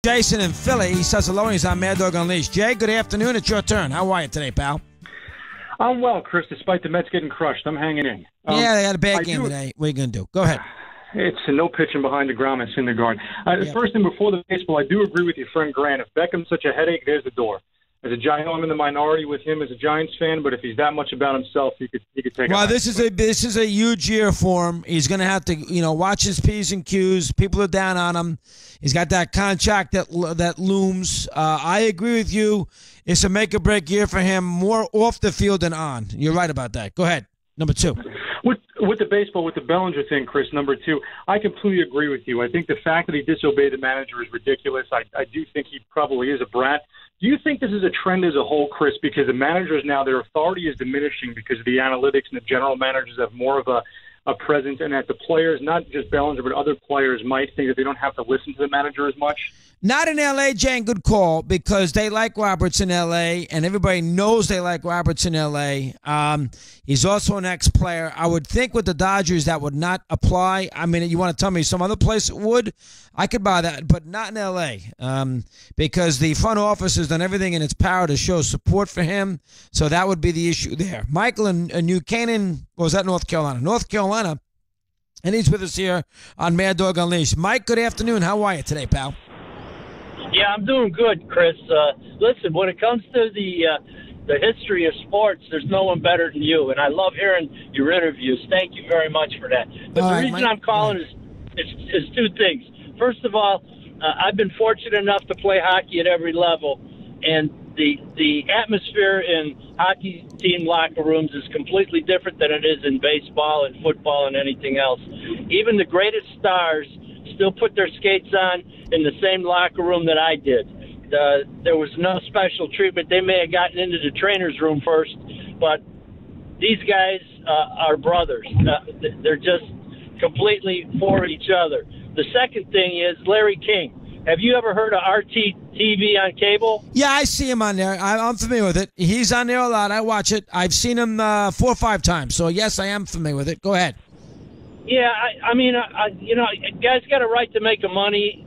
Jason in Philly. He says hello and he's on Mad Dog Unleashed. Jay, good afternoon. It's your turn. How are you today, pal? I'm well, Chris, despite the Mets getting crushed. I'm hanging in. Yeah, they had a bad game today. What are you going to do? Go ahead. It's a no pitching behind the ground in Syndergaard. First thing before the baseball, I do agree with your friend Grant. If Beckham's such a headache, there's the door. As a Giant, I'm in the minority with him as a Giants fan, but if he's that much about himself, he could take. Well, this is a huge year for him. He's going to have to, watch his P's and Q's. People are down on him. He's got that contract that looms. I agree with you. It's a make or break year for him, more off the field than on. You're right about that. Go ahead. Number two. With the baseball, with the Bellinger thing, Chris, number two, I completely agree with you. I think the fact that he disobeyed the manager is ridiculous. I do think he probably is a brat. Do you think this is a trend as a whole, Chris, because the managers now, their authority is diminishing because of the analytics and the general managers have more of a presence, and that the players, not just Bellinger, but other players might think that they don't have to listen to the manager as much? Not in L.A., Jane, good call, because they like Roberts in L.A., and everybody knows they like Roberts in L.A. He's also an ex-player. I would think with the Dodgers that would not apply. I mean, you want to tell me some other place it would? I could buy that, but not in L.A., because the front office has done everything in its power to show support for him, so that would be the issue there. Michael in New Canaan, or was that North Carolina? North Carolina, and he's with us here on Mad Dog Unleashed. Mike, good afternoon. How are you today, pal? Yeah, I'm doing good, Chris. Listen, when it comes to the history of sports, there's no one better than you, and I love hearing your interviews. Thank you very much for that. But the reason I'm calling is two things. First of all, I've been fortunate enough to play hockey at every level, and the atmosphere in hockey team locker rooms is completely different than it is in baseball and football and anything else. Even the greatest stars still put their skates on in the same locker room that I did. There was no special treatment. They may have gotten into the trainer's room first, but these guys are brothers. They're just completely for each other. The second thing is Larry King. Have you ever heard of RT-TV on cable? Yeah, I see him on there. I'm familiar with it. He's on there a lot. I watch it. I've seen him 4 or 5 times. So, yes, I am familiar with it. Go ahead. Yeah, I mean, a guy's got a right to make money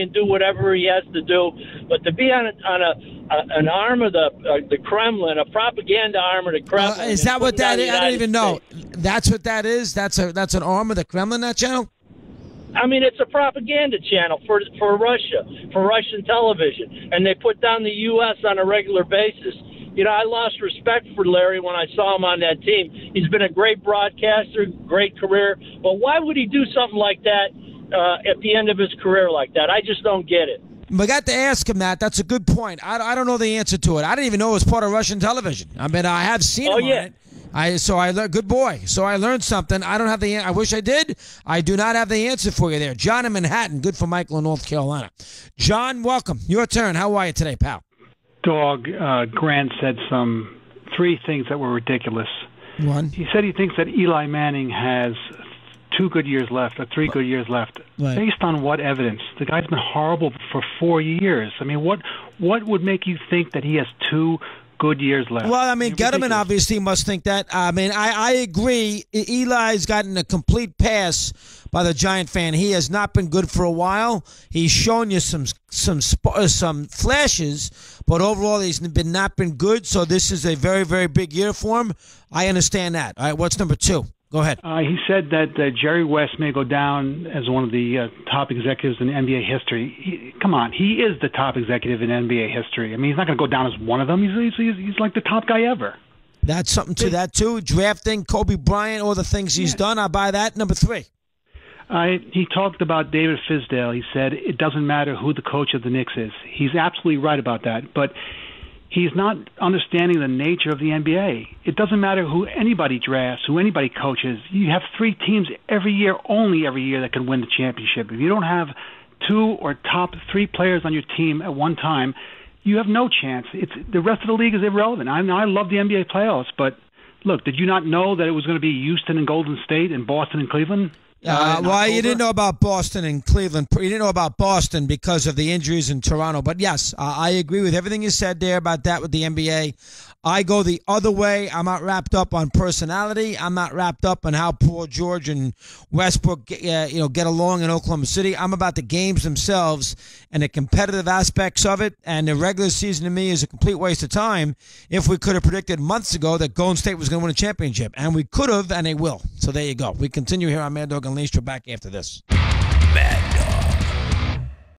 and do whatever he has to do, but to be on an arm of the Kremlin, a propaganda arm of the Kremlin. Is that what that is? I don't even know. That's what that is? That's an arm of the Kremlin, that channel? I mean, it's a propaganda channel for Russia, for Russian television, and they put down the U.S. on a regular basis. I lost respect for Larry when I saw him on that team. He's been a great broadcaster, great career. But why would he do something like that at the end of his career like that? I just don't get it. We got to ask him that. That's a good point. I don't know the answer to it. I didn't even know it was part of Russian television. I mean, I have seen him on it. I learned. Good boy. So I learned something. I don't have the. I wish I did. I do not have the answer for you there. John in Manhattan. Good for Michael in North Carolina. John, welcome. Your turn. How are you today, pal? Dog, Grant said 3 things that were ridiculous. One. He said he thinks that Eli Manning has 2 good years left or 3 good years left. Right. Based on what evidence? The guy's been horrible for 4 years. I mean, what would make you think that he has 2 good years left? Well, I mean, Gettleman obviously must think that. I mean, I agree. Eli's gotten a complete pass by the Giant fan. He has not been good for a while. He's shown you some flashes, but overall he's not been good. So this is a very, very big year for him. I understand that. All right, what's number 2? Go ahead. He said that Jerry West may go down as one of the top executives in NBA history. Come on, he is the top executive in NBA history. I mean, he's not going to go down as one of them. He's like the top guy ever. That's something to that, too. Drafting Kobe Bryant, all the things he's done. I buy that. Number 3. He talked about David Fizdale. He said it doesn't matter who the coach of the Knicks is. He's absolutely right about that. But he's not understanding the nature of the NBA. It doesn't matter who anybody drafts, who anybody coaches. You have 3 teams only every year that can win the championship. If you don't have 2 or top 3 players on your team at one time, you have no chance. The rest of the league is irrelevant. I love the NBA playoffs, but look, did you not know that it was going to be Houston and Golden State and Boston and Cleveland? Well, you didn't know about Boston and Cleveland. You didn't know about Boston because of the injuries in Toronto. But yes, I agree with everything you said there about that with the NBA. I go the other way. I'm not wrapped up on personality. I'm not wrapped up on how Paul George and Westbrook get along in Oklahoma City. I'm about the games themselves and the competitive aspects of it. And the regular season to me is a complete waste of time if we could have predicted months ago that Golden State was going to win a championship. And we could have, and they will. So there you go. We continue here on Mad Dog Unleashed. We're back after this.